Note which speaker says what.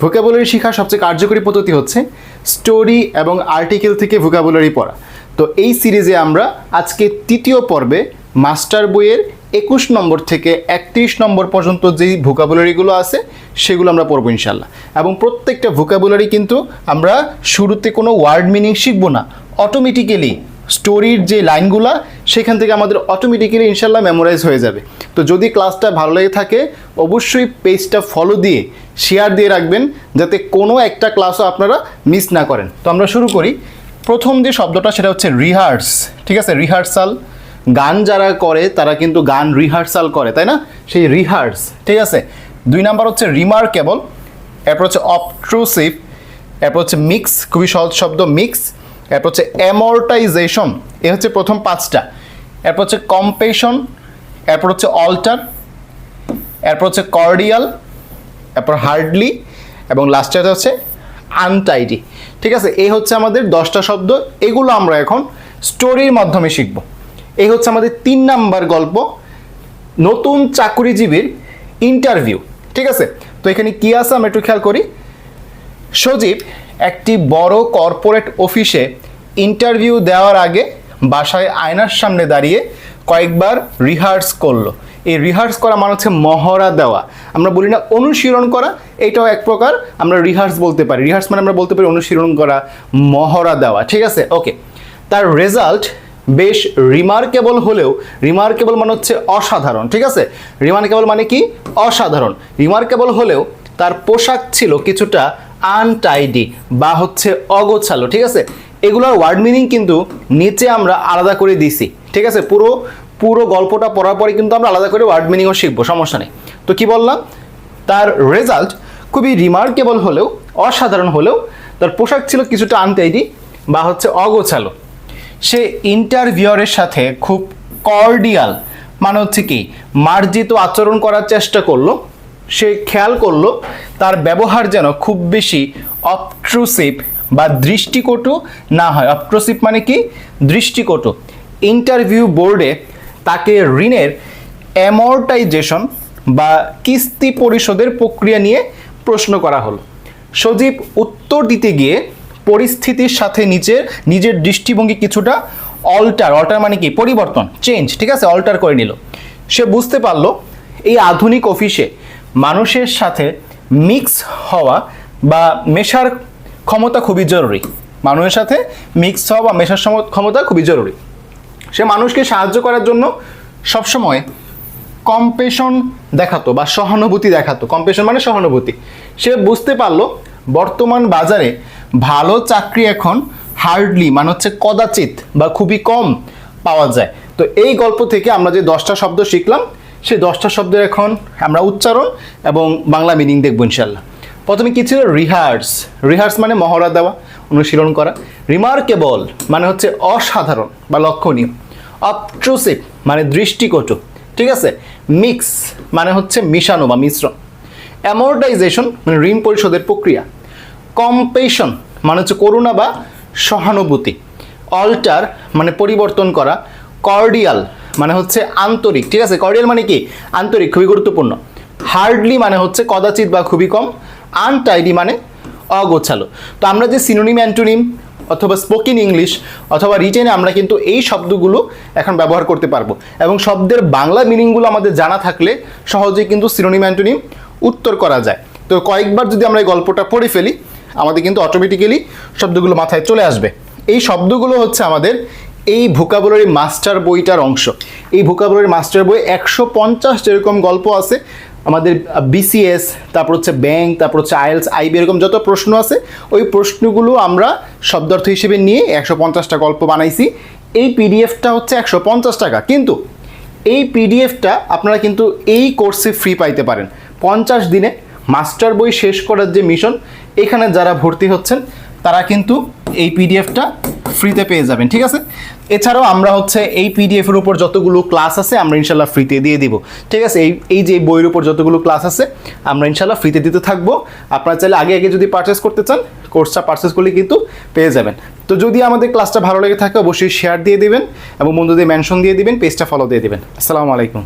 Speaker 1: Vocabulary শেখার সবচেয়ে কার্যকরী পদ্ধতি হচ্ছে স্টোরি এবং আর্টিকেল থেকে ভোকাবুলারি পড়া। তো এই সিরিজে আমরা আজকে তৃতীয় পর্বে মাস্টার বইয়ের 21 নম্বর থেকে 31 নম্বর পর্যন্ত যেই ভোকাবুলারিগুলো আছে সেগুলো আমরা পড়বো ইনশাল্লাহ। এবং প্রত্যেকটা ভোকাবুলারি কিন্তু আমরা শুরুতে কোনো ওয়ার্ড মিনিং শিখবো না, অটোমেটিক্যালি স্টোরির যে লাইনগুলো সেখান থেকে আমাদের অটোমেটিক্যালি ইনশাল্লাহ মেমোরাইজ হয়ে যাবে। তো যদি ক্লাসটা ভালো লেগে থাকে অবশ্যই পেজটা ফলো দিয়ে শেয়ার দিয়ে রাখবেন যাতে কোনো একটা ক্লাসও আপনারা মিস না করেন। তো আমরা শুরু করি। প্রথম যে শব্দটা সেটা হচ্ছে রিহার্স, ঠিক আছে? রিহার্সাল, গান যারা করে তারা কিন্তু গান রিহার্সাল করে, তাই না? সেই রিহার্স, ঠিক আছে। 2 নাম্বার হচ্ছে রিমার্কেবল, এরপর হচ্ছে অবট্রুসিভ, এরপর হচ্ছে মিক্স, খুবই সহজ শব্দ মিক্স, এরপর হচ্ছে অ্যামর্টাইজেশন, এ হচ্ছে প্রথম 5টা। এরপর হচ্ছে কম্পেশন, এরপর হচ্ছে অল্টার, এরপর হচ্ছে কর্ডিয়াল, এরপর হার্ডলি এবং লাস্টে হচ্ছে আনটাইডি, ঠিক আছে? এই হচ্ছে আমাদের 10টা শব্দ, এগুলো আমরা এখন স্টোরির মাধ্যমে শিখব। এই হচ্ছে আমাদের 3 নাম্বার গল্প, নতুন চাকরিজীবীর ইন্টারভিউ, ঠিক আছে? তো এখানে কি আছে আমরা একটু খেয়াল করি। সজীব একটি বড় কর্পোরেট অফিসে ইন্টারভিউ দেওয়ার আগে বাসায় আয়নার সামনে দাঁড়িয়ে কয়েকবার রিহার্স করলো। এই রিহার্স করা মানে হচ্ছে মহড়া দেওয়া, আমরা বলি না অনুশীলন করা, এটাও এক প্রকার আমরা রিহার্স বলতে পারি। রিহার্স মানে আমরা বলতে পারি অনুশীলন করা, মহড়া দেওয়া, ঠিক আছে? ওকে। তার রেজাল্ট বেশ রিমার্কেবল হলেও, রিমার্কেবল মানে হচ্ছে অসাধারণ, ঠিক আছে? রিমার্কেবল মানে কি? অসাধারণ। রিমার্কেবল হলেও তার পোশাক ছিল কিছুটা আনটাইডি বা হচ্ছে অগোছালো, ঠিক আছে? এগুলোর ওয়ার্ড মিনিং কিন্তু নিচে আমরা আলাদা করে দিছি, ঠিক আছে? পুরো গল্পটা পড়ার পরে কিন্তু আমরা আলাদা করে ওয়ার্ড মিনিংও শিখবো, সমস্যা নেই। তো কি বললাম? তার রেজাল্ট খুবই রিমার্কেবল হলেও, অসাধারণ হলেও তার পোশাক ছিল কিছুটা আনটাইডি বা হচ্ছে অগোছালো। সে ইন্টারভিউয়ারের সাথে খুব কর্ডিয়াল মানে হচ্ছে কি মার্জিত আচরণ করার চেষ্টা করলো। সে খেয়াল করলো তার ব্যবহার যেন খুব বেশি অবট্রুসিভ বা দৃষ্টিকটু না হয়। অবট্রুসিভ মানে কি? দৃষ্টিকটু। ইন্টারভিউ বোর্ডে তাকে ঋণের অ্যামর্টাইজেশন বা কিস্তি পরিশোধের প্রক্রিয়া নিয়ে প্রশ্ন করা হলো। সজীব উত্তর দিতে গিয়ে পরিস্থিতির সাথে নিজের দৃষ্টিভঙ্গি কিছুটা অল্টার মানে কি? পরিবর্তন, চেঞ্জ, ঠিক আছে? অল্টার করে নিল। সে বুঝতে পারলো এই আধুনিক অফিসে মানুষের সাথে মিক্স হওয়া বা মেশার ক্ষমতা খুবই জরুরি। মানুষের সাথে মিক্স হওয়া বা মেশার ক্ষমতা খুবই জরুরি। সে মানুষকে সাহায্য করার জন্য সবসময় কম্পেশন দেখাতো বা সহানুভূতি দেখাতো। কম্পেশন মানে সহানুভূতি। সে বুঝতে পারলো বর্তমান বাজারে ভালো চাকরি এখন হার্ডলি মানে হচ্ছে কদাচিৎ বা খুবই কম পাওয়া যায়। তো এই গল্প থেকে আমরা যে 10টা শব্দ শিখলাম সেই 10টা শব্দের এখন আমরা উচ্চারণ এবং বাংলা মিনিং দেখব ইনশাল্লাহ। প্রথমে কি ছিল? রিহার্স। রিহার্স মানে মহড়া দেওয়া, অনুশীলন করা। রিমার্কেবল মানে হচ্ছে অসাধারণ বা লক্ষণীয়। অবট্রুসিভ মানে দৃষ্টিকটু, ঠিক আছে? মিক্স মানে হচ্ছে মিশানো বা মিশ্রণ। অ্যামর্টাইজেশন মানে ঋণ পরিশোধের প্রক্রিয়া। কম্পেশন মানে হচ্ছে করুণা বা সহানুভূতি। অল্টার মানে পরিবর্তন করা। কর্ডিয়াল মানে হচ্ছে আন্তরিক, ঠিক আছে? কর্ডিয়াল মানে কি? আন্তরিক, খুবই গুরুত্বপূর্ণ। হার্ডলি মানে হচ্ছে কদাচিৎ বা খুবই কম। আনটাইডি মানে অগোছালো। তো আমরা যে সিনোনিম অ্যান্টোনিম অথবা স্পোকেন ইংলিশ অথবা রিটেনে আমরা কিন্তু এই শব্দগুলো এখন ব্যবহার করতে পারবো এবং শব্দের বাংলা মিনিংগুলো আমাদের জানা থাকলে সহজেই কিন্তু সিনোনিম অ্যান্টোনিম উত্তর করা যায়। তো কয়েকবার যদি আমরা এই গল্পটা পড়ে ফেলি আমাদের কিন্তু অটোমেটিক্যালি শব্দগুলো মাথায় চলে আসবে। এই শব্দগুলো হচ্ছে আমাদের এই ভোকাবুলারি মাস্টার বইটার অংশ। এই ভোকাবুলারি মাস্টার বই 150 যেরকম গল্প আছে আমাদের বিসিএস, তারপর হচ্ছে ব্যাংক, তারপর হচ্ছে আইএলস, আইবি, এরকম যত প্রশ্ন আছে ওই প্রশ্নগুলো আমরা শব্দার্থ হিসেবে নিয়ে 150টা গল্প বানাইছি। এই পিডিএফটা হচ্ছে 150 টাকা, কিন্তু এই পিডিএফটা আপনারা কিন্তু এই কোর্সে ফ্রি পাইতে পারেন। 50 দিনে মাস্টার বই শেষ করার যে মিশন, এখানে যারা ভর্তি হচ্ছেন তারা কিন্তু এই পিডিএফটা ফ্রিতে পেয়ে যাবেন, ঠিক আছে? এছাড়াও আমরা হচ্ছে এই পিডিএফের উপর যতগুলো ক্লাস আছে আমরা ইনশাল্লাহ ফ্রিতে দিয়ে দিব, ঠিক আছে? এই যে বইয়ের উপর যতগুলো ক্লাস আছে আমরা ইনশাল্লাহ ফ্রিতে দিতে থাকবো। আপনারা চাইলে আগে যদি পারচেস করতে চান কোর্সটা পারচেস করলে কিন্তু পেয়ে যাবেন। তো যদি আমাদের ক্লাসটা ভালো লেগে থাকে অবশ্যই শেয়ার দিয়ে দিবেন এবং বন্ধুদের মেনশন দিয়ে দিবেন, পেজটা ফলো দিয়ে দিবেন। আসসালামু আলাইকুম।